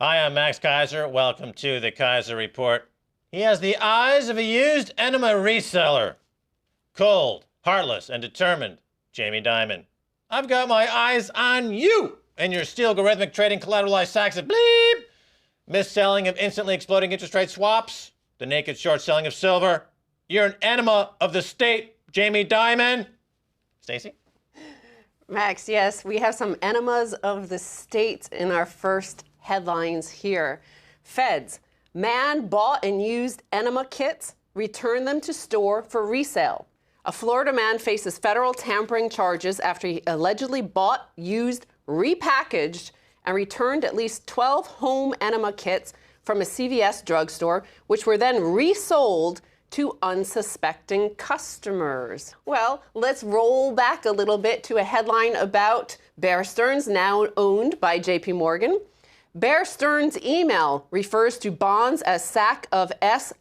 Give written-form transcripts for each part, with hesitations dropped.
Hi, I'm Max Keiser. Welcome to the Keiser Report. He has the eyes of a used Enema reseller. Cold, heartless, and determined, Jamie Dimon. I've got my eyes on you and your steel algorithmic trading collateralized sacks of bleep. Mis-selling of instantly exploding interest rate swaps. The naked short selling of silver. You're an enema of the state, Jamie Dimon. Stacey? Max, yes, we have some enemas of the state in our first headlines here. Feds, man bought and used enema kits, returned them to store for resale. A Florida man faces federal tampering charges after he allegedly bought, used, repackaged, and returned at least 12 home enema kits from a CVS drugstore, which were then resold to unsuspecting customers. Well, let's roll back a little bit to a headline about Bear Stearns, now owned by JP Morgan. Bear Stearns' email refers to bonds as sack of S******.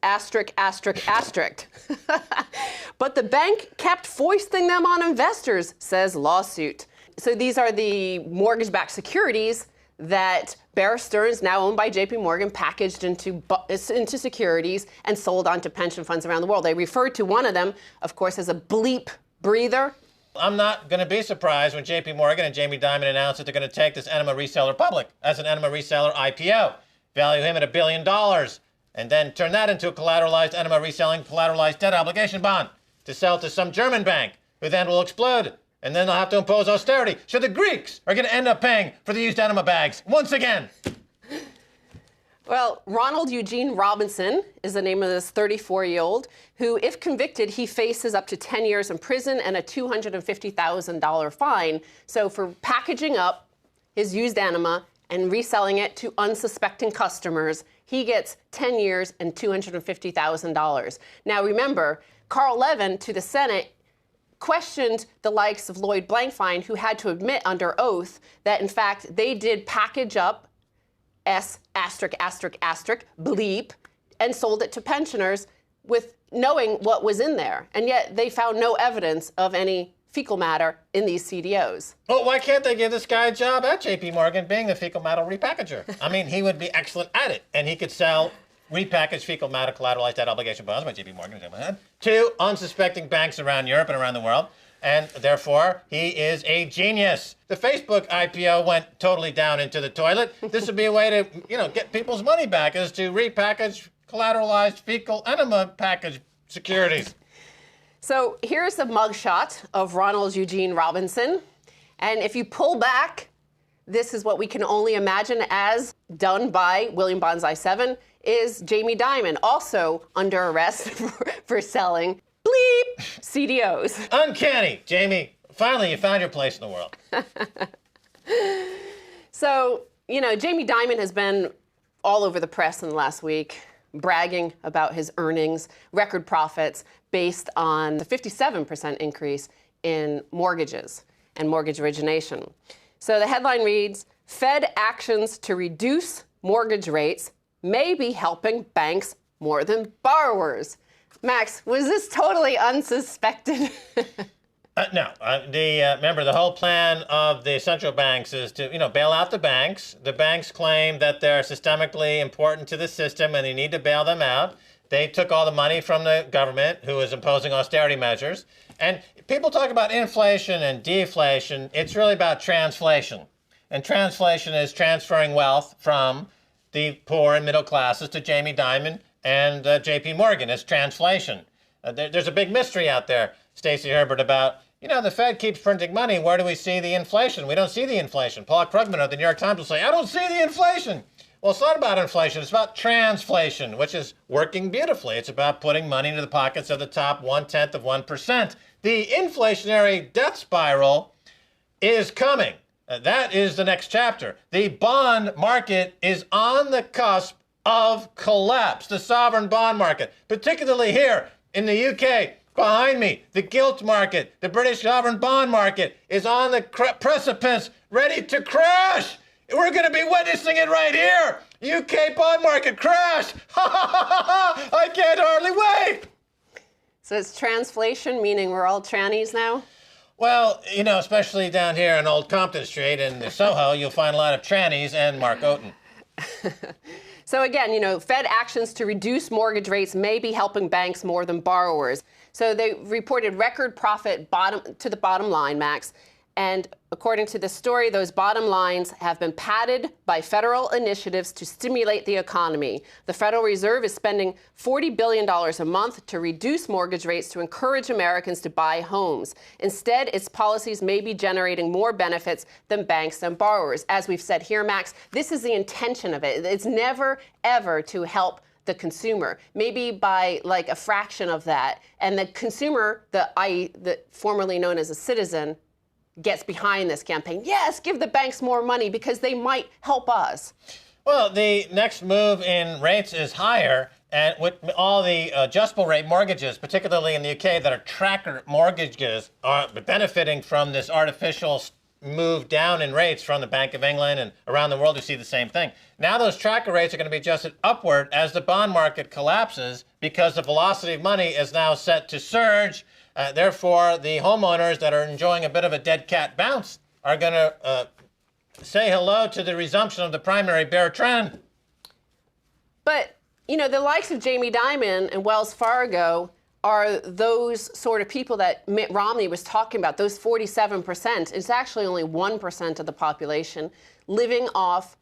But the bank kept foisting them on investors, says lawsuit. So these are the mortgage-backed securities that Bear Stearns, now owned by JP Morgan, packaged into securities and sold on to pension funds around the world. They referred to one of them, of course, as a bleep breather. I'm not going to be surprised when JP Morgan and Jamie Dimon announce that they're going to take this enema reseller public as an enema reseller IPO, value him at $1 billion, and then turn that into a collateralized enema reselling collateralized debt obligation bond to sell to some German bank, who then will explode. And then they'll have to impose austerity. So the Greeks are going to end up paying for the used enema bags once again. Well, Ronald Eugene Robinson is the name of this 34-year-old who, if convicted, he faces up to 10 years in prison and a $250,000 fine. So for packaging up his used enema and reselling it to unsuspecting customers, he gets 10 years and $250,000. Now remember, Carl Levin to the Senate questioned the likes of Lloyd Blankfein, who had to admit under oath that, in fact, they did package up S*****, bleep, and sold it to pensioners with knowing what was in there. And yet they found no evidence of any fecal matter in these CDOs. Well, why can't they give this guy a job at JP Morgan being the fecal matter repackager? I mean, he would be excellent at it, and he could sell repackaged fecal matter collateralized debt obligation bonds by JP Morgan to unsuspecting banks around Europe and around the world. And therefore, he is a genius. The Facebook IPO went totally down into the toilet. This would be a way to, get people's money back, is to repackage collateralized fecal enema package securities. So here's a mugshot of Ronald Eugene Robinson. And if you pull back, this is what we can only imagine as done by William Banzai 7, is Jamie Dimon, also under arrest for selling bleep CDOs. Uncanny, Jamie. Finally, you found your place in the world. So, Jamie Dimon has been all over the press in the last week, bragging about his earnings, record profits, based on the 57% increase in mortgages and mortgage origination. So the headline reads, Fed actions to reduce mortgage rates may be helping banks more than borrowers. Max, was this totally unsuspected? No. Remember, the whole plan of the central banks is to, bail out the banks. The banks claim that they're systemically important to the system and they need to bail them out. They took all the money from the government, who is imposing austerity measures. And people talk about inflation and deflation. It's really about transflation. And transflation is transferring wealth from the poor and middle classes to Jamie Dimon and JP Morgan. It's transflation. There's a big mystery out there, Stacey Herbert, about, the Fed keeps printing money. Where do we see the inflation? We don't see the inflation. Paul Krugman of the New York Times will say, I don't see the inflation. Well, it's not about inflation. It's about transflation, which is working beautifully. It's about putting money into the pockets of the top 0.1%. The inflationary death spiral is coming. That is the next chapter. The bond market is on the cusp of collapse, the sovereign bond market, particularly here in the UK. Behind me, the gilt market, the British sovereign bond market is on the precipice, ready to crash. We're going to be witnessing it right here. UK bond market crash. I can't hardly wait. So it's transflation, meaning we're all trannies now? Well, especially down here on Old Compton Street in Soho, you'll find a lot of trannies and Mark Oten. So again, Fed actions to reduce mortgage rates may be helping banks more than borrowers. So they reported record profit to the bottom line, Max. And according to the story, those bottom lines have been padded by federal initiatives to stimulate the economy. The Federal Reserve is spending $40 billion a month to reduce mortgage rates to encourage Americans to buy homes. Instead, its policies may be generating more benefits than banks and borrowers. As we've said here, Max, this is the intention of it. It's never, ever to help the consumer, maybe by like a fraction of that. And the consumer, the formerly known as a citizen, gets behind this campaign. Yes, give the banks more money because they might help us. Well, the next move in rates is higher, and with all the adjustable rate mortgages, particularly in the UK, that are tracker mortgages, are benefiting from this artificial move down in rates from the Bank of England, and around the world you see the same thing. Now those tracker rates are going to be adjusted upward as the bond market collapses because the velocity of money is now set to surge. Therefore, the homeowners that are enjoying a bit of a dead cat bounce are going to say hello to the resumption of the primary bear trend. But, the likes of Jamie Dimon and Wells Fargo are those sort of people that Mitt Romney was talking about. Those 47% is actually only 1% of the population living off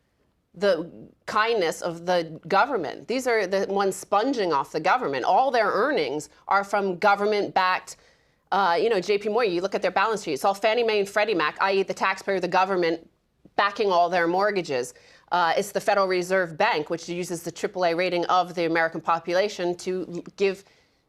the kindness of the government. These are the ones sponging off the government. All their earnings are from government-backed, JP Morgan. You look at their balance sheet. It's all Fannie Mae and Freddie Mac, i.e. the taxpayer, the government, backing all their mortgages. It's the Federal Reserve Bank, which uses the AAA rating of the American population to give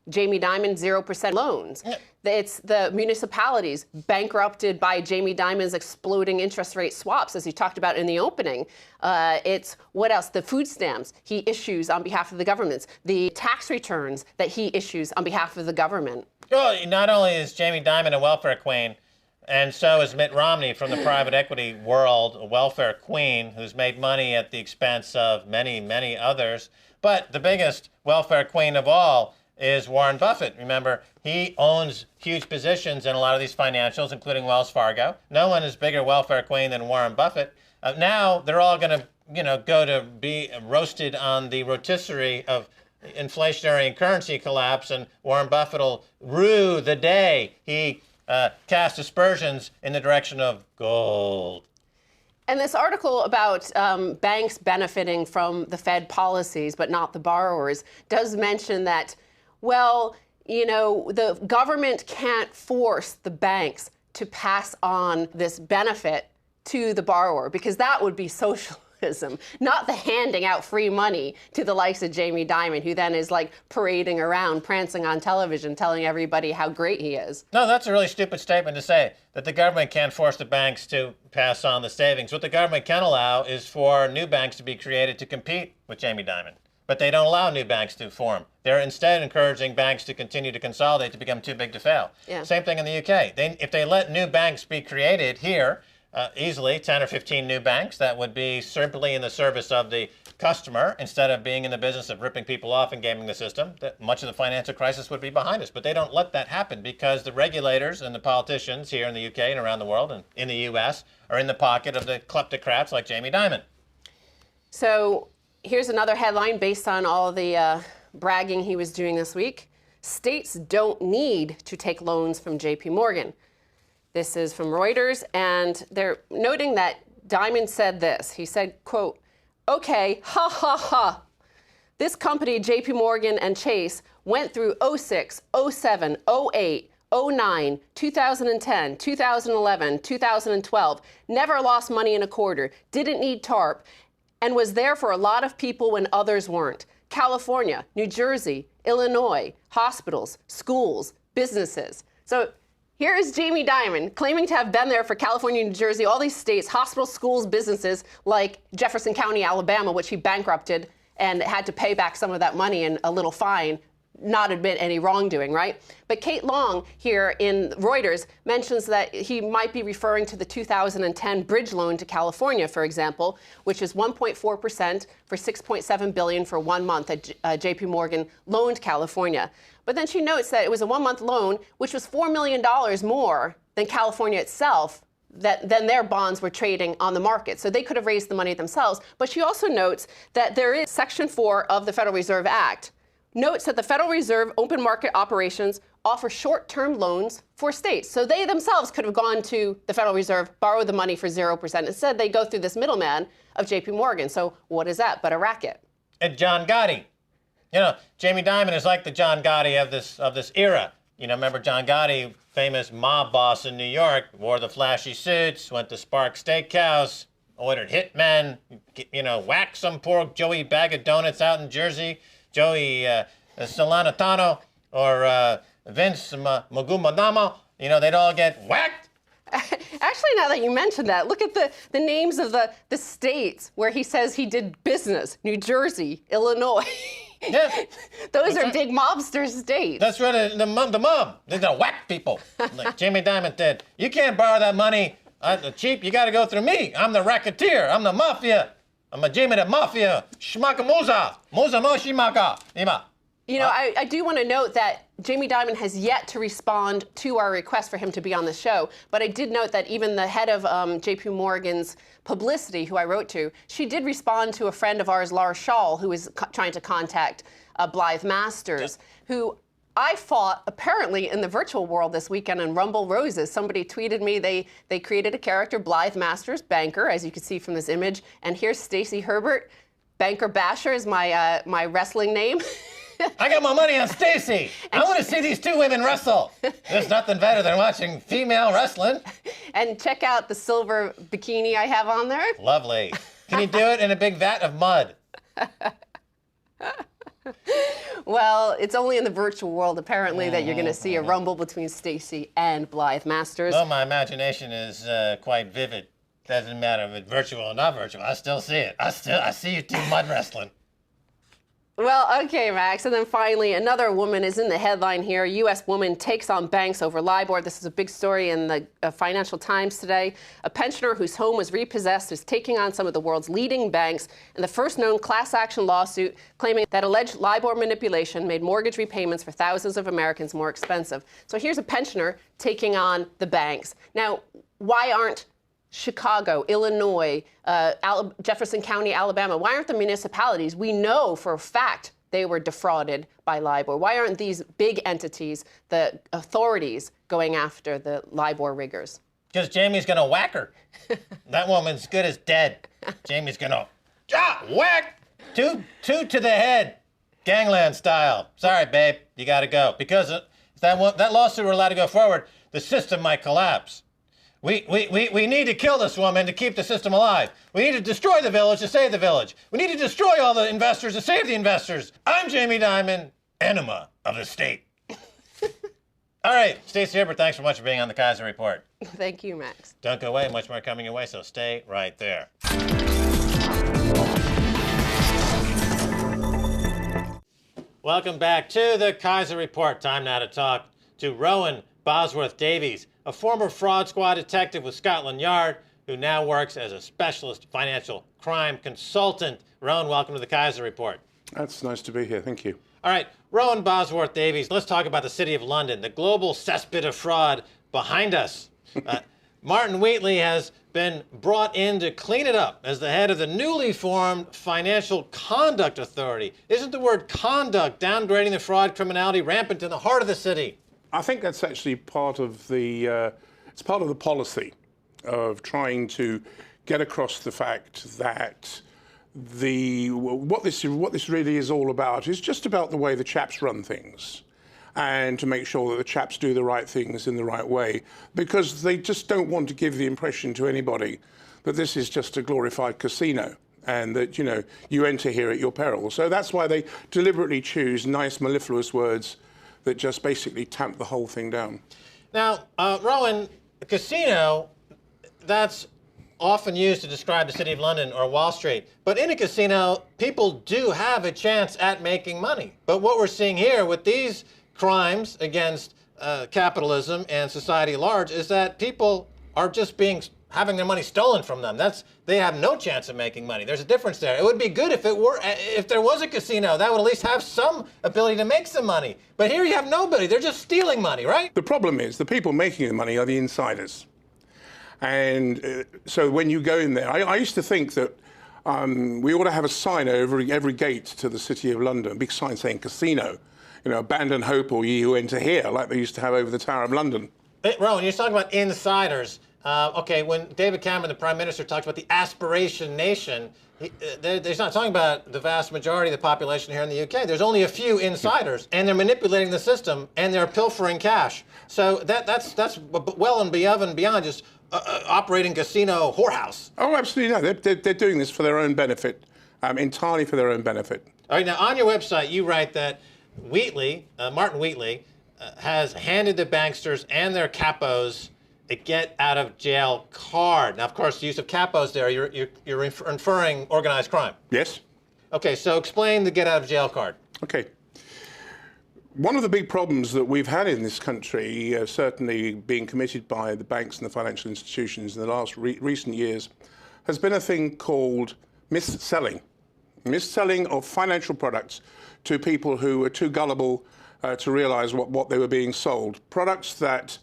Jamie Dimon 0% loans. Yeah. It's the municipalities bankrupted by Jamie Dimon's exploding interest rate swaps, as you talked about in the opening. It's what else? The food stamps he issues on behalf of the governments, the tax returns that he issues on behalf of the government. Well, not only is Jamie Dimon a welfare queen, and so is Mitt Romney from the private equity world, a welfare queen who's made money at the expense of many, many others. But the biggest welfare queen of all is Warren Buffett. Remember, he owns huge positions in a lot of these financials, including Wells Fargo. No one is bigger welfare queen than Warren Buffett. Now they're all going to, go to be roasted on the rotisserie of inflationary and currency collapse, and Warren Buffett will rue the day he cast aspersions in the direction of gold. And this article about banks benefiting from the Fed policies, but not the borrowers, does mention that, well, the government can't force the banks to pass on this benefit to the borrower, because that would be socialism, not the handing out free money to the likes of Jamie Dimon, who then is like parading around, prancing on television, telling everybody how great he is. No, that's a really stupid statement to say, that the government can't force the banks to pass on the savings. What the government can allow is for new banks to be created to compete with Jamie Dimon. But they don't allow new banks to form. They're instead encouraging banks to continue to consolidate to become too big to fail. Yeah. Same thing in the UK. If they let new banks be created here, easily 10 or 15 new banks, that would be simply in the service of the customer instead of being in the business of ripping people off and gaming the system. That much of the financial crisis would be behind us. But they don't let that happen because the regulators and the politicians here in the UK and around the world and in the US are in the pocket of the kleptocrats like Jamie Dimon. So here's another headline based on all the bragging he was doing this week. States don't need to take loans from JP Morgan. This is from Reuters, and they're noting that Dimon said this. He said, quote, "Okay, ha ha ha. This company, JP Morgan and Chase, went through 06, 07, 08, 09, 2010, 2011, 2012, never lost money in a quarter, didn't need TARP, and was there for a lot of people when others weren't. California, New Jersey, Illinois, hospitals, schools, businesses." So here is Jamie Dimon claiming to have been there for California, New Jersey, all these states, hospitals, schools, businesses like Jefferson County, Alabama, which he bankrupted and had to pay back some of that money and a little fine, not admit any wrongdoing, right? But Kate Long here in Reuters mentions that he might be referring to the 2010 bridge loan to California, for example, which is 1.4% for $6.7 billion for 1 month that JP Morgan loaned California. But then she notes that it was a 1 month loan, which was $4 million more than California itself then their bonds were trading on the market. So they could have raised the money themselves. But she also notes that there is Section 4 of the Federal Reserve Act notes that the Federal Reserve open market operations offer short-term loans for states. So they themselves could have gone to the Federal Reserve, borrowed the money for 0%. Instead, they go through this middleman of JP Morgan. So what is that but a racket? And John Gotti. You know, Jamie Dimon is like the John Gotti of this era. You know, remember John Gotti, famous mob boss in New York, wore the flashy suits, went to Spark Steakhouse, ordered hitmen, you know, whacked some poor Joey Bag of Donuts out in Jersey, Joey Solanitano, or Vince Magumadama. You know, they'd all get whacked. Actually, now that you mentioned that, look at the names of the states where he says he did business. New Jersey, Illinois. Yeah. Those are big mobster states. That's right, the mob. They're gonna whack people, like Jamie Dimon did. You can't borrow that money cheap. You gotta go through me. I'm the racketeer. I'm the mafia. I'm a Jamie the Mafia. Shmakamuza. Muza moshimaka. Ima. You know, I do want to note that Jamie Dimon has yet to respond to our request for him to be on the show. But I did note that even the head of JP Morgan's publicity, who I wrote to, she did respond to a friend of ours, Laura Shaw, who is trying to contact Blythe Masters, who I fought apparently in the virtual world this weekend on Rumble Roses. Somebody tweeted me they created a character, Blythe Masters, banker, as you can see from this image. And here's Stacey Herbert. Banker Basher is my wrestling name. I got my money on Stacey. I want to see these two women wrestle. There's nothing better than watching female wrestling. And check out the silver bikini I have on there. Lovely. Can you do it in a big vat of mud? Well, it's only in the virtual world, apparently, that you're going to see a rumble between Stacey and Blythe Masters. Well, my imagination is quite vivid. Doesn't matter if it's virtual or not virtual. I still see it. I see you two mud wrestling. Well, okay, Max. And then finally, another woman is in the headline here. A U.S. woman takes on banks over LIBOR. This is a big story in the Financial Times today. A pensioner whose home was repossessed is taking on some of the world's leading banks in the first known class action lawsuit claiming that alleged LIBOR manipulation made mortgage repayments for thousands of Americans more expensive. So here's a pensioner taking on the banks. Now, why aren't Chicago, Illinois, Jefferson County, Alabama, why aren't the municipalities? We know for a fact they were defrauded by LIBOR. Why aren't these big entities, the authorities, going after the LIBOR riggers? Because Jamie's going to whack her. That woman's good as dead. Jamie's going to whack. Two to the head. Gangland style. Sorry, babe. You got to go. Because if that lawsuit were allowed to go forward, the system might collapse. We need to kill this woman to keep the system alive. We need to destroy the village to save the village. We need to destroy all the investors to save the investors. I'm Jamie Dimon, enema of the state. All right, Stacey Herbert, thanks so much for being on the Keiser Report. Thank you, Max. Don't go away, much more coming your way, so stay right there. Welcome back to the Keiser Report. Time now to talk to Rowan Bosworth Davies, a former fraud squad detective with Scotland Yard who now works as a specialist financial crime consultant. Rowan, welcome to the Keiser Report. That's nice to be here. Thank you. All right, Rowan Bosworth Davies, let's talk about the City of London, the global cesspit of fraud behind us. Martin Wheatley has been brought in to clean it up as the head of the newly formed Financial Conduct Authority. Isn't the word conduct downgrading the fraud criminality rampant in the heart of the city? I think that's actually part of the it's part of the policy of trying to get across the fact that what this really is all about is just about the way the chaps run things, and to make sure that the chaps do the right things in the right way, because they just don't want to give the impression to anybody that this is just a glorified casino and that, you know, you enter here at your peril. So that's why they deliberately choose nice mellifluous words that just basically tamp the whole thing down. Now, Rowan, a casino, that's often used to describe the City of London or Wall Street. But in a casino, people do have a chance at making money. But what we're seeing here with these crimes against capitalism and society at large is that people are just having their money stolen from them. They have no chance of making money. There's a difference there. It would be good if there was a casino that would at least have some ability to make some money. But here you have nobody. They're just stealing money, right? The problem is the people making the money are the insiders. And so when you go in there, I used to think that we ought to have a sign over every gate to the City of London, a big sign saying casino, you know, abandon hope or ye who enter here, like they used to have over the Tower of London. Rowan, you're talking about insiders. Okay, when David Cameron, the Prime Minister, talks about the aspiration nation, he's not talking about the vast majority of the population here in the UK. There's only a few insiders, and they're manipulating the system, and they're pilfering cash. So that's well and beyond just operating casino whorehouse. Oh, absolutely. No, they're doing this for their own benefit, entirely for their own benefit. All right, now on your website, you write that Martin Wheatley, has handed the banksters and their capos a get-out-of-jail card. Now, of course, the use of capos there, you're inferring organized crime. Yes. Okay, so explain the get-out-of-jail card. Okay. One of the big problems that we've had in this country, certainly being committed by the banks and the financial institutions in the last recent years, has been a thing called mis-selling. Mis-selling of financial products to people who are too gullible to realize what they were being sold. Products that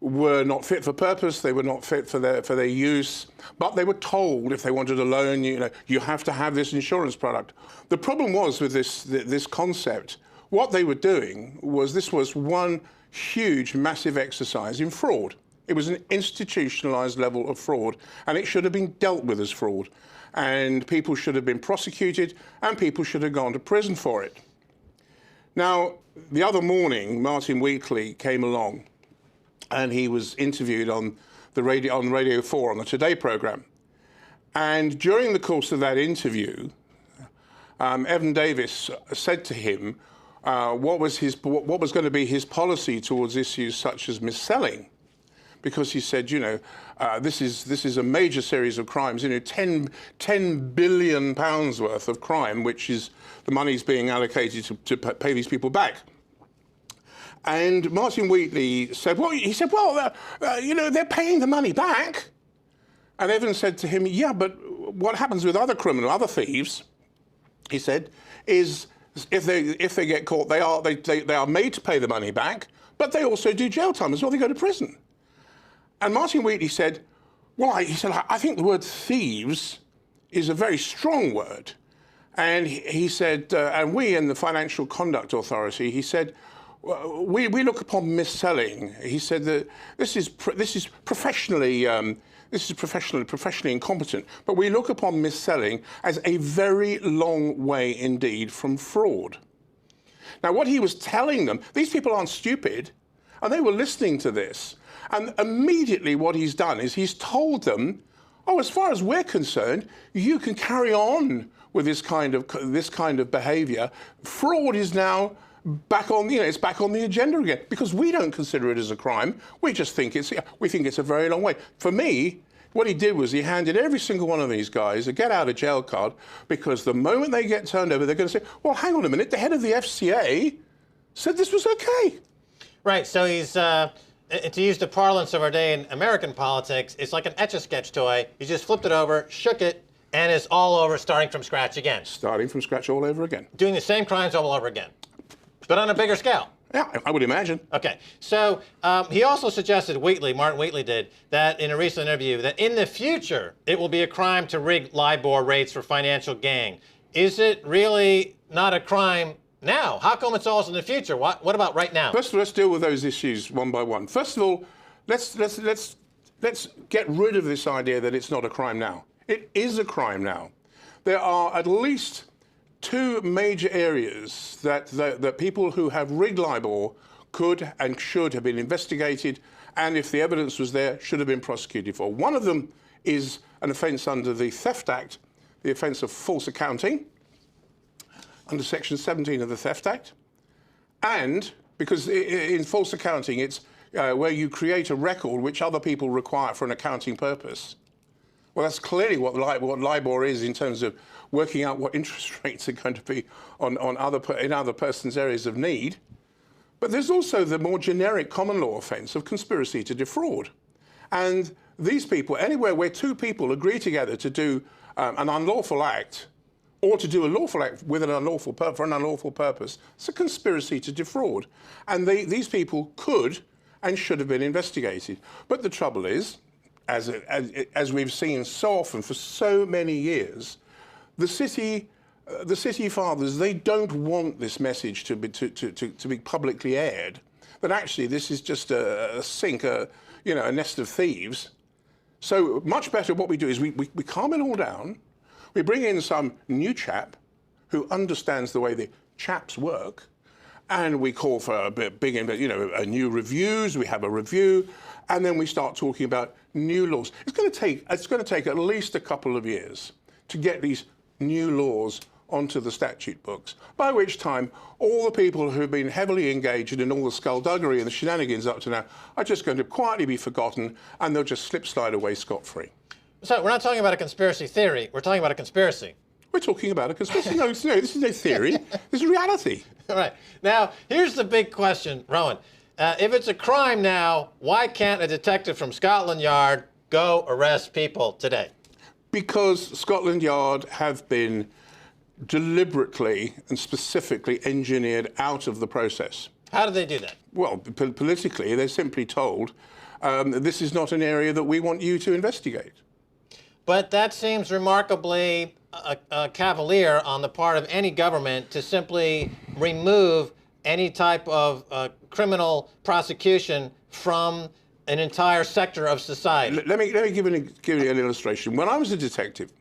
were not fit for purpose, they were not fit for their use, but they were told if they wanted a loan, you have to have this insurance product. The problem was with this concept, what they were doing was this was one huge, massive exercise in fraud. It was an institutionalized level of fraud, and it should have been dealt with as fraud. And people should have been prosecuted, and people should have gone to prison for it. Now, the other morning, Martin Wheatley came along, and he was interviewed on Radio 4 on the Today programme. And during the course of that interview, Evan Davis said to him what was going to be his policy towards issues such as mis-selling. Because he said, this is a major series of crimes, 10 billion pounds worth of crime, which is the money's being allocated to pay these people back. And Martin Wheatley said, they're paying the money back. And Evan said to him, yeah, but what happens with other other thieves, he said, is if they get caught, they are made to pay the money back, but they also do jail time as well. They go to prison. And Martin Wheatley said, I think the word thieves is a very strong word. And he said, and we in the Financial Conduct Authority, he said, we look upon mis-selling. He said that this is professionally incompetent, but we look upon mis-selling as a very long way indeed from fraud. Now, what he was telling them, these people aren't stupid, and they were listening to this. And immediately what he's done is he's told them, as far as we're concerned, you can carry on with this kind of behaviour. Fraud is now back on, it's back on the agenda again, because we don't consider it as a crime. We just think it's a very long way. For me, what he did was he handed every single one of these guys a get-out-of-jail card, because the moment they get turned over, they're going to say, well, hang on a minute, the head of the FCA said this was okay. Right, so he's, to use the parlance of our day in American politics, it's like an Etch-a-Sketch toy. You just flipped it over, shook it, and it's all over, starting from scratch again. Starting from scratch all over again. Doing the same crimes all over again, but on a bigger scale. Yeah, I would imagine. Okay, so he also suggested, Martin Wheatley did, that in a recent interview, that in the future, it will be a crime to rig LIBOR rates for financial gain. Is it really not a crime now? How come it's always in the future? What about right now? First of all, let's deal with those issues one by one. First of all, let's get rid of this idea that it's not a crime now. It is a crime now. There are at least two major areas that people who have rigged LIBOR could and should have been investigated, and if the evidence was there, should have been prosecuted for. One of them is an offence under the Theft Act, the offence of false accounting, under Section 17 of the Theft Act. And because in false accounting, it's where you create a record which other people require for an accounting purpose. Well, that's clearly what LIBOR is in terms of working out what interest rates are going to be in other persons' areas of need. But there's also the more generic common law offence of conspiracy to defraud. And these people, anywhere where two people agree together to do an unlawful act, or to do a lawful act with for an unlawful purpose, it's a conspiracy to defraud. And these people could and should have been investigated. But the trouble is, as we've seen so often for so many years, the city fathers, they don't want this message to be publicly aired. But actually, this is just a sink, a nest of thieves. So much better. What we do is we calm it all down. We bring in some new chap who understands the way the chaps work, and we call for a new reviews. We have a review, and then we start talking about new laws. It's going to take at least a couple of years to get these new laws onto the statute books, by which time all the people who've been heavily engaged in all the skullduggery and the shenanigans up to now are just going to quietly be forgotten, and they'll just slide away scot-free. So we're not talking about a conspiracy theory. We're talking about a conspiracy. We're talking about a conspiracy. No, this is no theory. This is reality. All right. Now, here's the big question, Rowan. If it's a crime now, why can't a detective from Scotland Yard go arrest people today? Because Scotland Yard have been deliberately and specifically engineered out of the process. How do they do that? Well, politically, they're simply told, this is not an area that we want you to investigate. But that seems remarkably cavalier on the part of any government to simply remove any type of criminal prosecution from an entire sector of society. Let me give you an illustration. When I was a detective,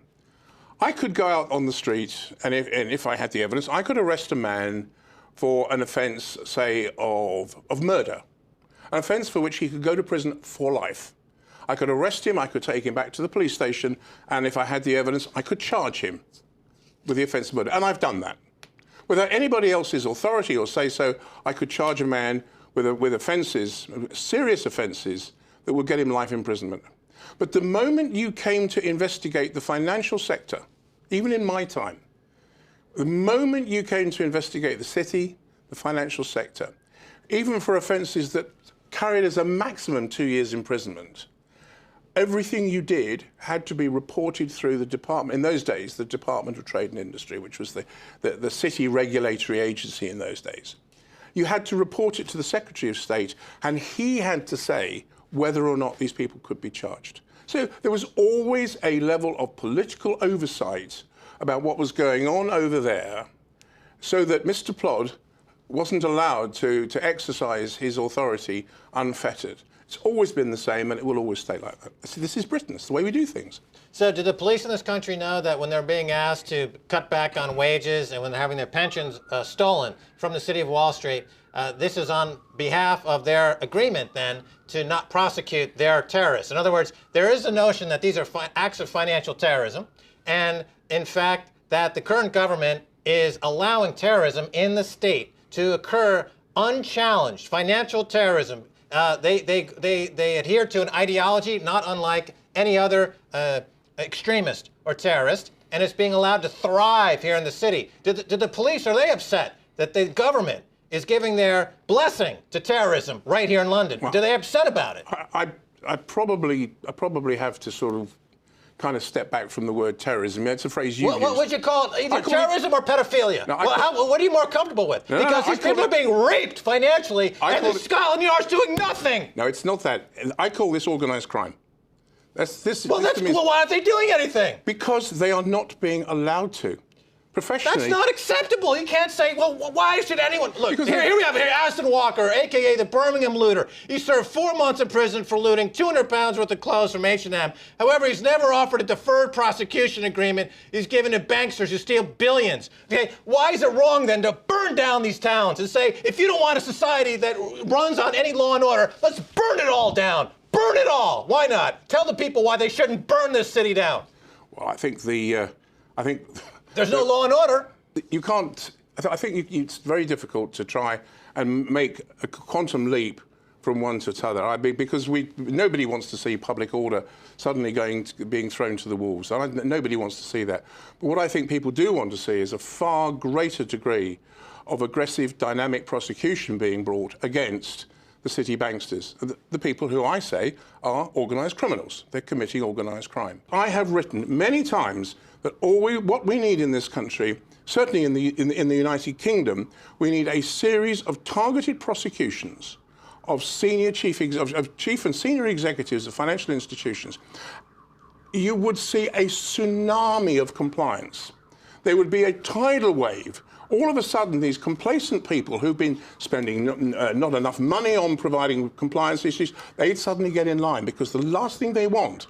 I could go out on the street, and if I had the evidence, I could arrest a man for an offence, say, of murder, an offence for which he could go to prison for life. I could arrest him, I could take him back to the police station, and if I had the evidence, I could charge him with the offence of murder. And I've done that. Without anybody else's authority or say-so, I could charge a man with offences, serious offences, that would get him life imprisonment. But the moment you came to investigate the financial sector, even in my time, the moment you came to investigate the city, the financial sector, even for offences that carried as a maximum 2 years imprisonment, everything you did had to be reported through the department. In those days, the Department of Trade and Industry, which was the city regulatory agency in those days. You had to report it to the Secretary of State, and he had to say whether or not these people could be charged. So there was always a level of political oversight about what was going on over there, so that Mr. Plod wasn't allowed to exercise his authority unfettered. It's always been the same, and it will always stay like that. This is Britain. It's the way we do things. So do the police in this country know that when they're being asked to cut back on wages and when they're having their pensions stolen from the city of Wall Street, this is on behalf of their agreement then to not prosecute their terrorists? In other words, there is a notion that these are acts of financial terrorism, and in fact that the current government is allowing terrorism in the state to occur unchallenged. Financial terrorism. They adhere to an ideology not unlike any other extremist or terrorist, and it's being allowed to thrive here in the city. Did the police, are they upset that the government is giving their blessing to terrorism right here in London? Well, are they upset about it? I probably have to sort of kind of step back from the word terrorism. It's a phrase you use. What would you call it? Either terrorism or pedophilia? No, what are you more comfortable with? Because these people are being raped financially, and Scotland Yard's doing nothing. No, it's not that. I call this organised crime. Well, why aren't they doing anything? Because they are not being allowed to. Professionally. That's not acceptable. You can't say, well, why should anyone... Look, here we have Aston Walker, a.k.a. the Birmingham looter. He served 4 months in prison for looting 200 pounds worth of clothes from H&M. However, he's never offered a deferred prosecution agreement he's given to banksters who steal billions. Okay, why is it wrong, then, to burn down these towns and say, if you don't want a society that runs on any law and order, let's burn it all down. Burn it all. Why not? Tell the people why they shouldn't burn this city down. Well, I think there's no law and order. You can't. I think it's very difficult to try and make a quantum leap from one to the other. Because nobody wants to see public order suddenly being thrown to the wolves. Nobody wants to see that. But what I think people do want to see is a far greater degree of aggressive, dynamic prosecution being brought against the city banksters, the people who I say are organised criminals. They're committing organised crime. I have written many times that what we need in this country, certainly in the United Kingdom, we need a series of targeted prosecutions of chief and senior executives of financial institutions, you would see a tsunami of compliance. There would be a tidal wave. All of a sudden, these complacent people who've been spending not enough money on providing compliance issues, they'd suddenly get in line, because the last thing they want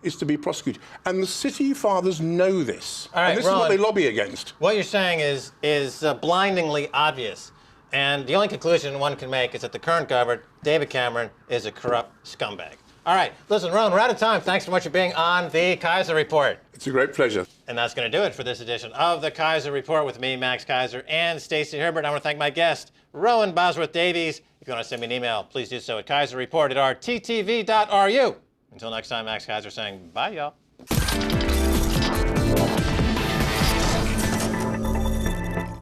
is to be prosecuted. And the city fathers know this. All right, and this is what Roland, they lobby against. What you're saying is blindingly obvious. And the only conclusion one can make is that the current government, David Cameron, is a corrupt scumbag. All right, listen, Roland, we're out of time. Thanks so much for being on the Keiser Report. It's a great pleasure. And that's going to do it for this edition of the Keiser Report with me, Max Keiser, and Stacey Herbert. I want to thank my guest, Rowan Bosworth-Davies. If you want to send me an email, please do so at kaiserreport@rttv.ru. Until next time, Max Keiser saying bye, y'all.